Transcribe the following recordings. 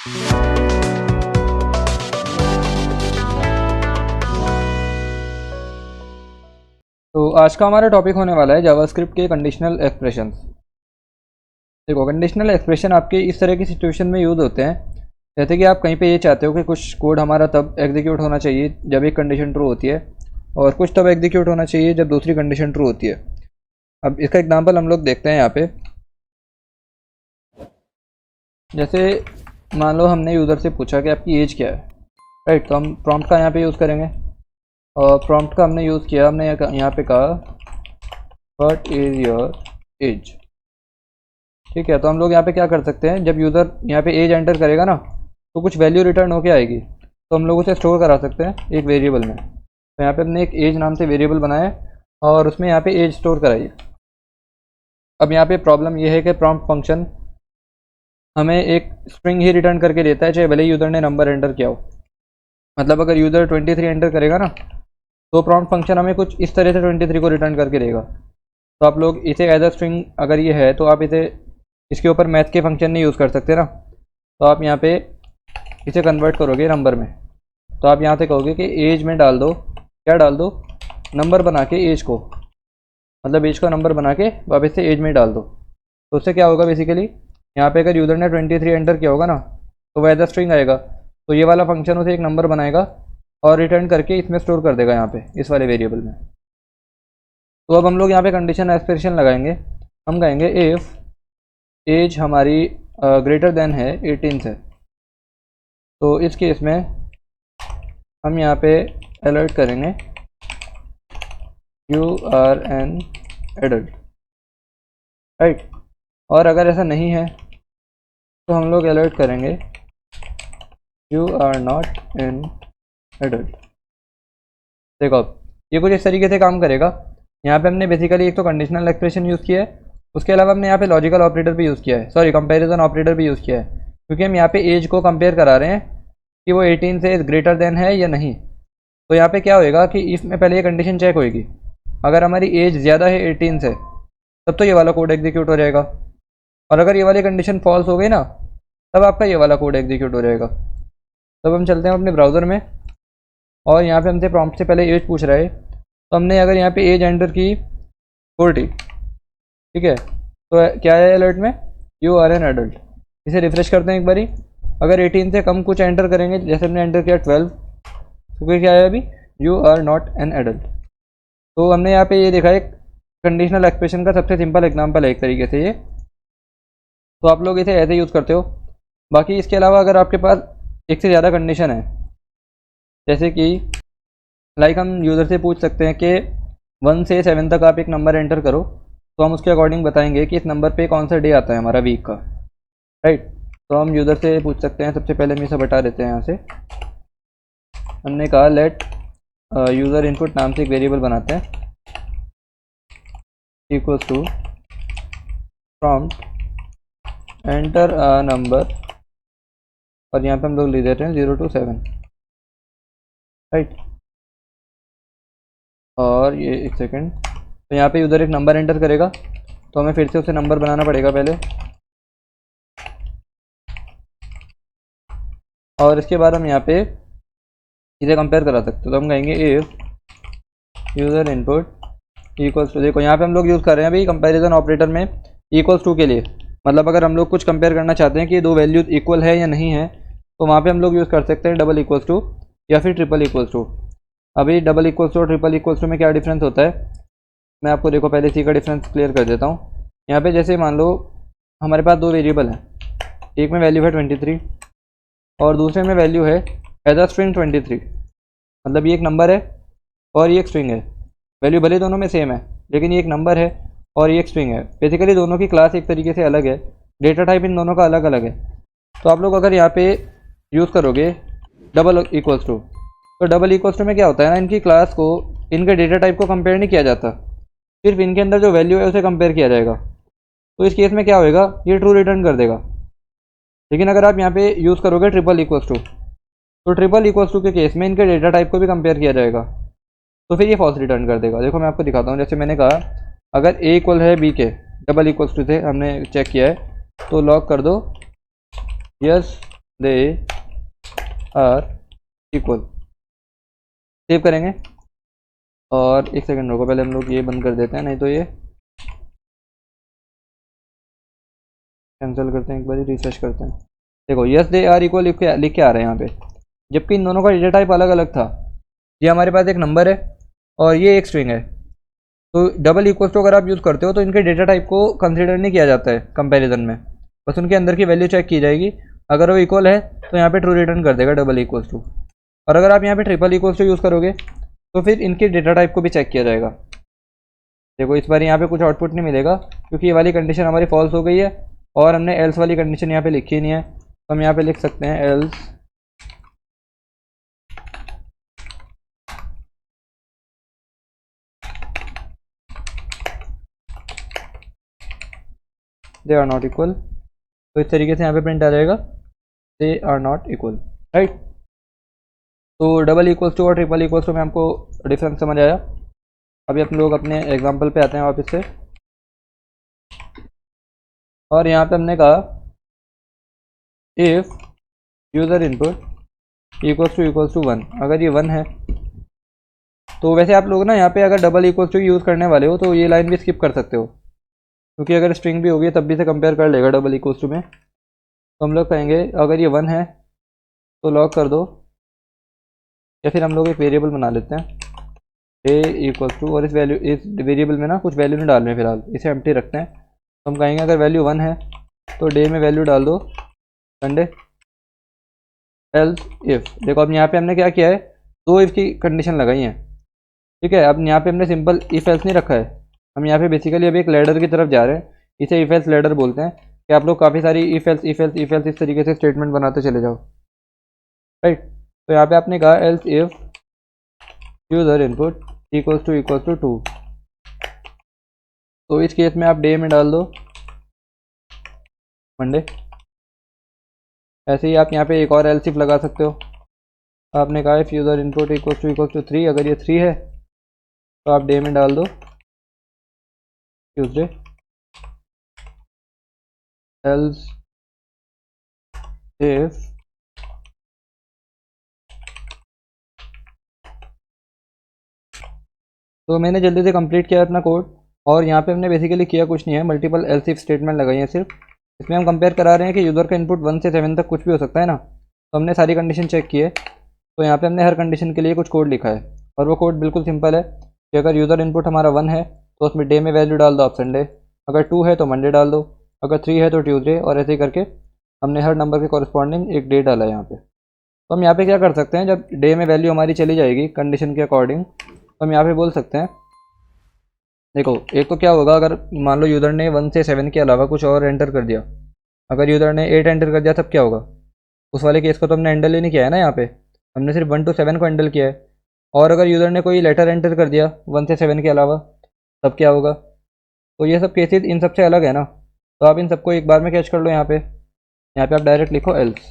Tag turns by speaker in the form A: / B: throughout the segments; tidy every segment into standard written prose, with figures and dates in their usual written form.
A: तो आज का हमारा टॉपिक होने वाला है जावास्क्रिप्ट के कंडीशनल एक्सप्रेशंस। देखो, कंडीशनल एक्सप्रेशन आपके इस तरह की सिचुएशन में यूज़ होते हैं, जैसे कि आप कहीं पे ये चाहते हो कि कुछ कोड हमारा तब एग्जीक्यूट होना चाहिए जब एक कंडीशन ट्रू होती है, और कुछ तब एग्जीक्यूट होना चाहिए जब दूसरी कंडीशन ट्रू होती है। अब इसका एग्जांपल हम लोग देखते हैं यहाँ पे। जैसे मान लो हमने यूज़र से पूछा कि आपकी एज क्या है, राइट। तो हम प्रॉम्प्ट का यहाँ पे यूज़ करेंगे, और प्रॉम्प्ट का हमने यूज़ किया, हमने यहाँ पे कहा व्हाट इज़ योर एज। ठीक है, तो हम लोग यहाँ पे क्या कर सकते हैं, जब यूज़र यहाँ पे एज एंटर करेगा ना, तो कुछ वैल्यू रिटर्न होके आएगी, तो हम लोग उसे स्टोर करा सकते हैं एक वेरिएबल में। तो यहाँ पे हमने एक एज नाम से वेरिएबल बनाया और उसमें यहाँ पे एज स्टोर कराई। अब यहाँ पे प्रॉब्लम ये है कि प्रॉम्प्ट फंक्शन हमें एक स्ट्रिंग ही रिटर्न करके देता है, चाहे भले यूज़र ने नंबर एंटर किया हो। मतलब अगर यूज़र 23 एंटर करेगा ना, तो प्रॉम्प्ट फंक्शन हमें कुछ इस तरह से 23 को रिटर्न करके देगा। तो आप लोग इसे एज अ स्ट्रिंग अगर ये है तो आप इसे इसके ऊपर मैथ के फंक्शन नहीं यूज़ कर सकते ना, तो आप यहाँ पे इसे कन्वर्ट करोगे नंबर में। तो आप यहाँ से कहोगे कि एज में डाल दो, क्या डाल दो, नंबर बना के एज को, मतलब एज को नंबर बना के वापस से एज में डाल दो। तो उससे क्या होगा, बेसिकली यहाँ पे अगर यूज़र ने 23 एंटर किया होगा ना, तो वह एज अ स्ट्रिंग आएगा, तो ये वाला फंक्शन उसे एक नंबर बनाएगा और रिटर्न करके इसमें स्टोर कर देगा यहाँ पे इस वाले वेरिएबल में। तो अब हम लोग यहाँ पे कंडीशन एक्सप्रेशन लगाएंगे। हम कहेंगे इफ़ एज हमारी ग्रेटर देन है 18 से, तो इस केस में हम यहाँ पे अलर्ट करेंगे you are an adult, right. और अगर ऐसा नहीं है तो हम लोग अलर्ट करेंगे you are not an adult. देखो, अब ये कुछ इस तरीके से काम करेगा। यहाँ पे हमने बेसिकली एक तो कंडीशनल एक्सप्रेशन यूज़ किया है, उसके अलावा हमने यहाँ पे लॉजिकल ऑपरेटर भी यूज़ किया है, सॉरी कंपैरिजन ऑपरेटर भी यूज़ किया है, क्योंकि हम यहाँ पे एज को कंपेयर करा रहे हैं कि वो 18 से ग्रेटर देन है या नहीं। तो यहाँ पे क्या होएगा कि इफ़ में पहले ये कंडीशन चेक होएगी, अगर हमारी एज ज़्यादा है 18 से, तब तो ये वाला कोड एग्जीक्यूट हो जाएगा, और अगर ये वाली कंडीशन फॉल्स हो गई ना, तब आपका ये वाला कोड एग्जीक्यूट हो जाएगा। तब हम चलते हैं अपने ब्राउज़र में, और यहाँ पे हमसे प्रॉम्प्ट से पहले एज पूछ रहा है, तो हमने अगर यहाँ पे एज एंटर की 40, ठीक है, तो क्या है अलर्ट में, यू आर एन एडल्ट। इसे रिफ्रेश करते हैं एक बारी। अगर 18 से कम कुछ एंटर करेंगे, जैसे हमने एंटर किया 12, तो फिर क्या है अभी, you are not an adult. तो हमने यहाँ पे ये देखा है कंडीशनल एक्सप्रेशन का सबसे सिंपल एग्जांपल है एक तरीके से ये। तो आप लोग इसे ऐसे यूज़ करते हो। बाकी इसके अलावा अगर आपके पास एक से ज़्यादा कंडीशन है, जैसे कि लाइक हम यूज़र से पूछ सकते हैं कि 1 से 7 तक आप एक नंबर एंटर करो, तो हम उसके अकॉर्डिंग बताएंगे कि इस नंबर पे कौन सा डे आता है हमारा वीक का, राइट। तो हम यूज़र से पूछ सकते हैं, सबसे पहले हम इसे बता देते हैं। यहाँ से हमने कहा लेट यूज़र इनपुट नाम से एक वेरिएबल बनाते हैं, equals to prompt enter a number, और यहाँ पे हम लोग ले देते हैं 0 to 7, राइट। और ये एक सेकेंड, तो यहाँ पे यूज़र एक नंबर एंटर करेगा, तो हमें फिर से उसे नंबर बनाना पड़ेगा पहले, और इसके बाद हम यहाँ पे इसे कंपेयर करा सकते हैं। तो हम कहेंगे if user input equals to, देखो यहाँ पे हम लोग यूज़ कर रहे हैं अभी कंपैरिजन ऑपरेटर में इक्वल्स टू के लिए। मतलब अगर हम लोग कुछ कंपेयर करना चाहते हैं कि दो वैल्यूज इक्वल है या नहीं है, तो वहाँ पे हम लोग यूज़ कर सकते हैं डबल इक्वल्स टू या फिर ट्रिपल इक्वल्स टू। अभी डबल इक्वल्स टू और ट्रिपल इक्वल्स टू में क्या डिफरेंस होता है, मैं आपको देखो पहले इसी का डिफरेंस क्लियर कर देता हूँ। यहाँ पे जैसे मान लो हमारे पास दो वेरिएबल हैं, एक में वैल्यू है 23 और दूसरे में वैल्यू है एज अ स्ट्रिंग 23। मतलब ये एक नंबर है और ये एक स्ट्रिंग है। वैल्यू भले दोनों में सेम है, लेकिन ये एक नंबर है और ये एक स्ट्रिंग है। बेसिकली दोनों की क्लास एक तरीके से अलग है, डेटा टाइप इन दोनों का अलग अलग है। तो आप लोग अगर यहाँ पे यूज़ करोगे डबल इक्वल्स टू, तो डबल इक्वल्स टू में क्या होता है ना, इनकी क्लास को, इनके डेटा टाइप को कंपेयर नहीं किया जाता, सिर्फ इनके अंदर जो वैल्यू है उसे कंपेयर किया जाएगा। तो इस केस में क्या होएगा, ये ट्रू रिटर्न कर देगा। लेकिन अगर आप यहाँ पे यूज़ करोगे ट्रिपल इक्वल्स टू, तो ट्रिपल इक्वल्स टू के केस में इनके डेटा टाइप को भी कंपेयर किया जाएगा, तो फिर ये फॉल्स रिटर्न कर देगा। देखो मैं आपको दिखाता हूँ। जैसे मैंने कहा अगर ए इक्वल है बी के, डबल इक्वल्स टू थे हमने चेक किया है, तो लॉग कर दो yes they are equal. Save करेंगे और एक सेकंड रुको, पहले हम लोग ये बंद कर देते हैं, नहीं तो ये कैंसिल करते हैं, एक बार रिफ्रेश करते हैं। देखो यस दे आर इक्वल लिख के आ रहे हैं यहाँ पे, जबकि इन दोनों का डेटा टाइप अलग अलग था। ये हमारे पास एक नंबर है और ये एक स्ट्रिंग है, तो डबल इक्वल टू अगर आप यूज़ करते हो तो इनके डेटा टाइप को कंसिडर नहीं किया जाता है कंपैरिजन में, बस उनके अंदर की वैल्यू चेक की जाएगी। अगर वो इक्वल है तो यहाँ पे ट्रू रिटर्न कर देगा डबल इक्वल टू, और अगर आप यहाँ पे ट्रिपल इक्वल टू यूज़ करोगे तो फिर इनके डेटा टाइप को भी चेक किया जाएगा। देखो इस बार यहाँ पे कुछ आउटपुट नहीं मिलेगा क्योंकि ये वाली कंडीशन हमारी फॉल्स हो गई है और हमने एल्स वाली कंडीशन यहाँ पे लिखी नहीं है, तो हम यहाँ पे लिख सकते हैं else they are not equal. तो इस तरीके से यहाँ पे प्रिंट आ जाएगा they are not equal, right. तो डबल इक्वल्स टू और ट्रिपल इक्वल्स टू में हमको डिफरेंस समझ आया। अभी हम लोग अपने एग्जांपल पे आते हैं वापस से, और यहाँ पे हमने कहा if user input equals to 1, अगर ये 1 है तो वैसे आप लोग ना यहाँ पे अगर डबल इक्वल्स टू यूज़ करने वाले हो तो ये लाइन भी स्किप कर सकते हो, क्योंकि अगर स्ट्रिंग भी होगी तब भी से कंपेयर कर लेगा डबल इक्वल्स टू में। तो हम लोग कहेंगे अगर ये 1 है तो लॉक कर दो, या फिर हम लोग एक वेरिएबल बना लेते हैं ए इक्वल्स टू, और इस वेरिएबल में ना कुछ वैल्यू नहीं डाल रहे हैं फिलहाल, इसे एम्प्टी रखते हैं। तो हम कहेंगे अगर वैल्यू 1 है तो डे में वैल्यू डाल दो संडे, एल्स इफ़। देखो अब यहाँ पे हमने क्या किया है, दो इफ़ की कंडीशन लगाई है, ठीक है। अब यहाँ पे हमने सिंपल इफ एल्स नहीं रखा है, हम यहाँ पे बेसिकली अभी एक लैडर की तरफ जा रहे हैं, इसे इफ एल्स लैडर बोलते हैं कि आप लोग काफ़ी सारी इफ एल्स इस तरीके से स्टेटमेंट बनाते चले जाओ, राइट। तो यहाँ पे आपने कहा else if user input equals to 2, तो इस केस में आप डे में डाल दो मंडे। ऐसे ही आप यहाँ पे एक और एल्स इफ लगा सकते हो, आपने कहा if user input equals to 3, अगर ये 3 है तो आप डे में डाल दो ट्यूसडे, एल्स इफ तो मैंने जल्दी से कंप्लीट किया अपना कोड, और यहाँ पे हमने बेसिकली किया कुछ नहीं है, मल्टीपल एल्स इफ स्टेटमेंट लगाई है सिर्फ। इसमें हम कंपेयर करा रहे हैं कि यूज़र का इनपुट 1 से 7 तक कुछ भी हो सकता है ना, तो हमने सारी कंडीशन चेक की है। तो यहाँ पे हमने हर कंडीशन के लिए कुछ कोड लिखा है, और वो कोड बिल्कुल सिंपल है कि अगर यूज़र इनपुट हमारा 1 है तो उसमें डे में वैल्यू डाल दो आप संडे, अगर 2 है तो मंडे डाल दो, अगर 3 है तो ट्यूसडे, और ऐसे ही करके हमने हर नंबर के कॉरस्पॉन्डिंग एक डे डाला है यहाँ पे। तो हम यहाँ पे क्या कर सकते हैं, जब डे में वैल्यू हमारी चली जाएगी कंडीशन के अकॉर्डिंग, तो हम यहाँ पे बोल सकते हैं, देखो एक तो क्या होगा, अगर मान लो यूज़र ने 1 से 7 के अलावा कुछ और एंटर कर दिया, अगर यूज़र ने 8 एंटर कर दिया तब क्या होगा, उस वाले केस को तो हमने हैंडल ही नहीं किया है ना, यहाँ पे हमने सिर्फ 1 to 7 को हैंडल किया है। और अगर यूज़र ने कोई लेटर एंटर कर दिया 1 से 7 के अलावा तब क्या होगा, तो ये सब केसेस इन सबसे अलग है ना, तो आप इन सबको एक बार में कैच कर लो। यहाँ पे आप डायरेक्ट लिखो एल्स,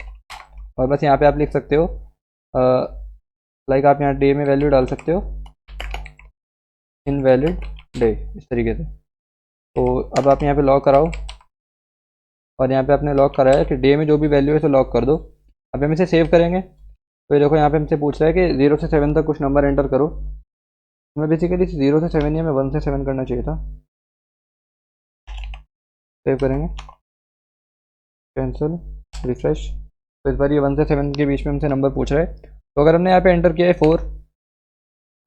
A: और बस यहाँ पे आप लिख सकते हो लाइक आप यहाँ डे में वैल्यू डाल सकते हो इनवैलिड डे, इस तरीके से। तो अब आप यहाँ पे लॉक कराओ, और यहाँ पे आपने लॉक कराया कि डे में जो भी वैल्यू है तो लॉक कर दो। अब हम इसे सेव करेंगे, तो देखो यहाँ पे हमसे पूछ रहा है कि 0 से 7 तक कुछ नंबर एंटर करो। मैं बेसिकली 0 से 7 या मैं 1 से 7 करना चाहिए था। सेव करेंगे, कैंसिल, रिफ्रेश। तो इस बार ये 1 से 7 के बीच में हमसे नंबर पूछ रहा है। तो अगर हमने यहाँ पे एंटर किया है 4,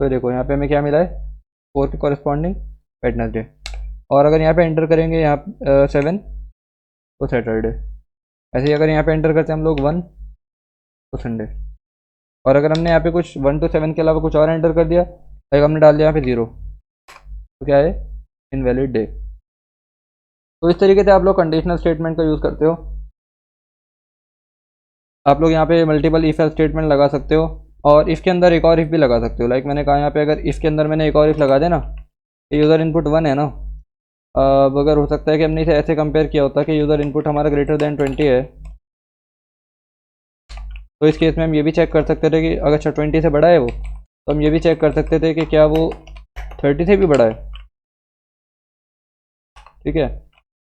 A: तो देखो यहाँ पे हमें क्या मिला है, 4 के कॉरस्पॉन्डिंग वेडनेसडे। और अगर यहाँ पे एंटर करेंगे यहाँ 7 तो सैटरडे। ऐसे ही अगर यहाँ पे एंटर करते हैं हम लोग 1 तो संडे। और अगर हमने यहाँ पे कुछ 1 to 7 के अलावा कुछ और एंटर कर दिया, लाइक हमने डाल दिया यहाँ पे 0, तो क्या है, इनवैलिड डे। तो इस तरीके से आप लोग कंडीशनल स्टेटमेंट का यूज़ करते हो। आप लोग यहाँ पे मल्टीपल इफ एल्स स्टेटमेंट लगा सकते हो, और इफ़ के अंदर एक और इफ़ भी लगा सकते हो। लाइक मैंने कहा यहाँ पे अगर इफ़ के अंदर मैंने एक और इफ़ लगा देना कि यूज़र इनपुट 1 है ना, अब अगर हो सकता है कि हमने इसे ऐसे कंपेयर किया होता कि यूज़र इनपुट हमारा ग्रेटर देन 20 है, तो इस केस में हम ये भी चेक कर सकते थे कि अगर 20 से बड़ा है वो, तो हम ये भी चेक कर सकते थे कि क्या वो 30 से भी बड़ा है, ठीक है।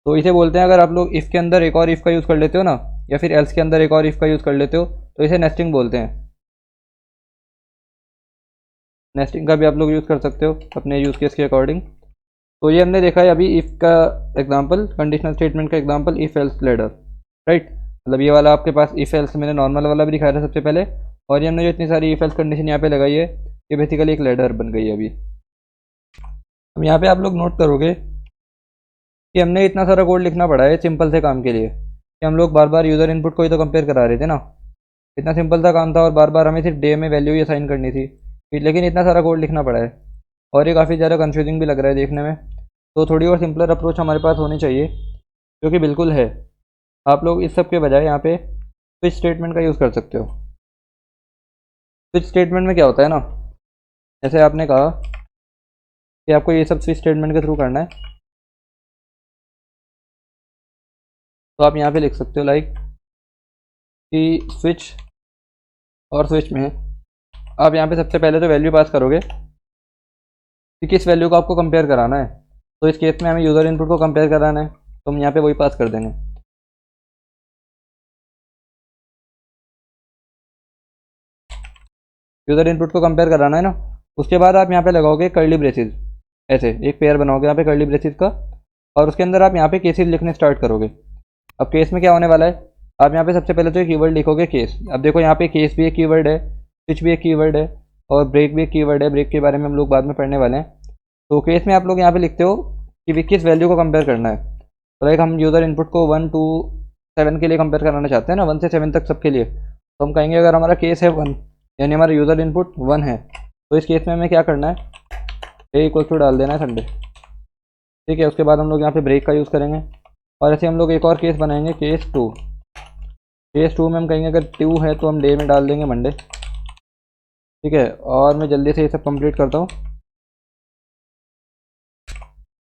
A: तो इसे बोलते हैं, अगर आप लोग इफ़ के अंदर एक और इफ़ का यूज़ कर लेते हो ना, या फिर एल्स के अंदर एक और इफ़ का यूज़ कर लेते हो तो इसे नेस्टिंग बोलते हैं। नेस्टिंग का भी आप लोग यूज़ कर सकते हो अपने यूज़ केस के अकॉर्डिंग। तो ये हमने देखा है अभी इफ़ का एग्जांपल, कंडीशनल स्टेटमेंट का example if else ladder, right. मतलब ये वाला आपके पास इफ़ एल्स मैंने नॉर्मल वाला भी दिखाया था सबसे पहले, और ये हमने जो इतनी सारी इफ़ एल्स कंडीशन यहाँ पे लगाई है ये बेसिकली एक लैडर बन गई है अभी। अब यहाँ पे आप लोग नोट करोगे कि हमने इतना सारा कोड लिखना पड़ा है सिंपल से काम के लिए कि हम लोग बार बार यूज़र इनपुट को ही तो कंपेयर करा रहे थे ना। इतना सिंपल सा काम था और बार बार हमें सिर्फ डे में वैल्यू ही असाइन करनी थी, लेकिन इतना सारा कोड लिखना पड़ा है और ये काफ़ी ज़्यादा कन्फ्यूजिंग भी लग रहा है देखने में। तो थोड़ी और सिंपलर अप्रोच हमारे पास होनी चाहिए, जो कि बिल्कुल है। आप लोग इस सब के बजाय यहाँ पे स्विच स्टेटमेंट का यूज़ कर सकते हो। स्विच स्टेटमेंट में क्या होता है ना, जैसे आपने कहा कि आपको ये सब स्विच स्टेटमेंट के थ्रू करना है, तो आप यहाँ पे लिख सकते हो लाइक कि स्विच, और स्विच में आप यहाँ पे सबसे पहले तो वैल्यू पास करोगे कि किस वैल्यू को आपको कंपेयर कराना है। तो इस केस में हमें यूज़र इनपुट को कंपेयर कराना है तो हम यहाँ पे वही पास कर देंगे। यूज़र इनपुट को कंपेयर कराना है ना, उसके बाद आप यहाँ पे लगाओगे कर्ली ब्रेसेस, ऐसे एक पेयर बनाओगे यहाँ पे कर्ली ब्रेसेस का, और उसके अंदर आप यहाँ पे केसेस लिखने स्टार्ट करोगे। अब केस में क्या होने वाला है, आप यहाँ पे सबसे पहले तो एक कीवर्ड लिखोगे केस। अब देखो यहाँ पे केस भी एक कीवर्ड है, स्विच भी एक कीवर्ड है, और ब्रेक भी एक कीवर्ड है। ब्रेक के बारे में हम लोग बाद में पढ़ने वाले हैं। तो केस में आप लोग यहाँ पे लिखते हो कि किस वैल्यू को कंपेयर करना है। तो लाइक हम यूज़र इनपुट को 1 to 7 के लिए कंपेयर कराना चाहते हैं ना, 1 से 7 तक सबके लिए। तो हम कहेंगे अगर हमारा केस है 1, यानी हमारा यूज़र इनपुट 1 है, तो इस केस में हमें क्या करना है, ए इक्वल टू डाल देना है संडे, ठीक है। उसके बाद हम लोग यहाँ पे ब्रेक का यूज़ करेंगे, और ऐसे हम लोग एक और केस बनाएंगे केस 2। केस 2 में हम कहेंगे अगर 2 है तो हम डे में डाल देंगे मंडे, ठीक है। और मैं जल्दी से ये सब कंप्लीट करता हूँ।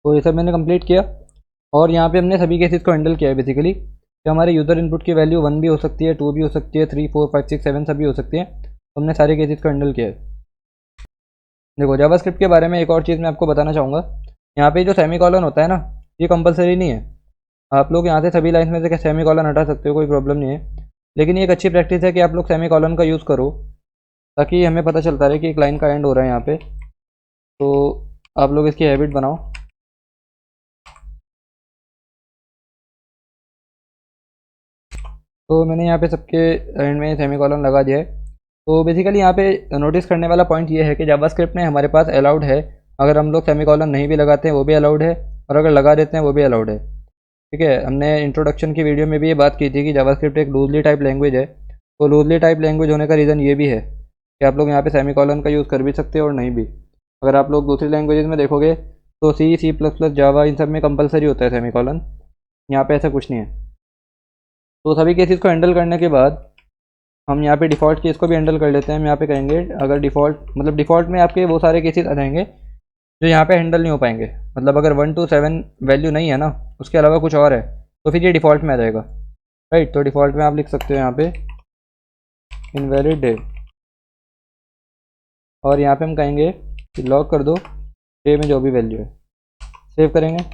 A: तो ये सब मैंने कंप्लीट किया, और यहाँ पे हमने सभी केसेस को हैंडल किया है बेसिकली कि हमारे यूज़र इनपुट की वैल्यू 1 भी हो सकती है, 2 भी हो सकती है, 3, 4, 5, 6, 7 सभी हो सकती है। तो हमने सारे केसेस को हैंडल किया है। देखो जावास्क्रिप्ट के बारे में एक और चीज़ मैं आपको बताना चाहूँगा, यहाँ पे जो सेमीकॉलन होता है ना, ये कंपलसरी नहीं है। आप लोग यहाँ से सभी लाइन में से सेमीकॉलन हटा सकते हो, कोई प्रॉब्लम नहीं है। लेकिन ये एक अच्छी प्रैक्टिस है कि आप लोग सेमीकॉलन का यूज़ करो, ताकि हमें पता चलता रहे कि एक लाइन का एंड हो रहा है यहाँ पे। तो आप लोग इसकी हैबिट बनाओ। तो मैंने यहाँ पे सबके एंड में सेमीकॉलन लगा दिया है। तो बेसिकली यहाँ पे नोटिस करने वाला पॉइंट ये है कि जावास्क्रिप्ट में हमारे पास अलाउड है, अगर हम लोग सेमीकॉलन नहीं भी लगाते हैं वो भी अलाउड है, और अगर लगा देते हैं वो भी अलाउड है, ठीक है। हमने इंट्रोडक्शन की वीडियो में भी ये बात की थी कि जावास्क्रिप्ट एक लूजली टाइप लैंग्वेज है। तो लूजली टाइप लैंग्वेज होने का रीज़न ये भी है कि आप लोग यहाँ पे सेमीकॉलन का यूज़ कर भी सकते हो और नहीं भी। अगर आप लोग दूसरी लैंग्वेजेस में देखोगे तो C++, जावा, इन सब में कंपलसरी होता है सेमीकॉलन, यहाँ पे ऐसा कुछ नहीं है। तो सभी केसेस को हैंडल करने के बाद हम यहाँ पे डिफ़ॉल्ट केस को भी हैंडल कर लेते हैं। हम यहाँ पे कहेंगे अगर डिफ़ॉल्ट, मतलब डिफ़ॉल्ट में आपके वो सारे केसेस आ जाएंगे जो यहाँ पे हैंडल नहीं हो पाएंगे। मतलब अगर 1 to 7 वैल्यू नहीं है ना, उसके अलावा कुछ और है, तो फिर ये डिफ़ॉल्ट में आ जाएगा, राइट। तो डिफ़ॉल्ट में आप लिख सकते हो यहाँ पे इनवैलिड डे, और यहाँ पे हम कहेंगे कि लॉग कर दो डे में जो भी वैल्यू है। सेव करेंगे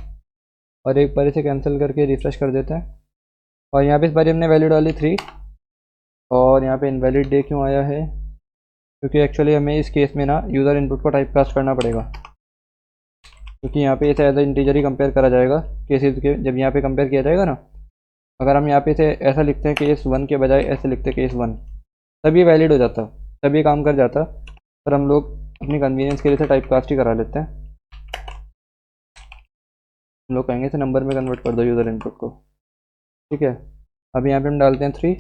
A: और एक बार इसे कैंसिल करके रिफ्रेश कर देते हैं, और यहाँ पे इस बार हमने वैल्यू डाली 3, और यहाँ पे इनवैलिड डे क्यों आया है, क्योंकि एक्चुअली हमें इस केस में ना यूज़र इनपुट को टाइप कास्ट करना पड़ेगा, क्योंकि यहाँ पे इसे एज ए इंटीजर ही कंपेयर करा जाएगा केसेस के। जब यहाँ पे कंपेयर किया जाएगा ना, अगर हम यहाँ पे इसे ऐसा लिखते हैं केस 1 के बजाय ऐसे लिखते हैं केस 1, तब ये वैलिड हो जाता, तब ये काम कर जाता। पर हम लोग अपनी कन्वीनियंस के लिए इसे टाइप कास्ट ही करा लेते हैं। हम लोग कहेंगे इसे नंबर में कन्वर्ट कर दो यूज़र इनपुट को, ठीक है। अब यहाँ पे हम डालते हैं 3,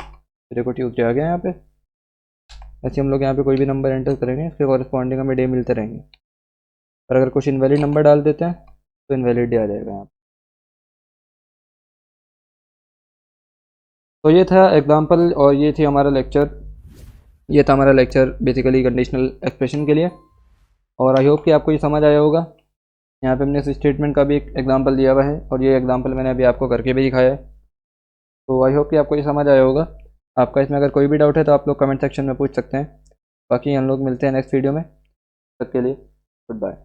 A: देखो ट्यूसडे आ गया यहाँ पे। ऐसे हम लोग यहाँ पे कोई भी नंबर एंटर करेंगे, इसके कॉरेस्पॉन्डिंग हमें डे मिलते रहेंगे। और अगर कुछ इनवैलिड नंबर डाल देते हैं तो इनवैलिड डे आ जाएगा यहाँ पे। तो ये था एग्जांपल, और ये थी हमारा लेक्चर, ये था हमारा लेक्चर बेसिकली कंडीशनल एक्सप्रेशन के लिए। और आई होप कि आपको ये समझ आया होगा। यहाँ पे हमने इस स्टेटमेंट का भी एक एग्जांपल दिया हुआ है, और ये एग्जांपल मैंने अभी आपको करके भी दिखाया है। तो आई होप कि आपको ये समझ आया होगा। आपका इसमें अगर कोई भी डाउट है तो आप लोग कमेंट सेक्शन में पूछ सकते हैं। बाकी हम लोग मिलते हैं नेक्स्ट वीडियो में, तब के लिए गुड बाय।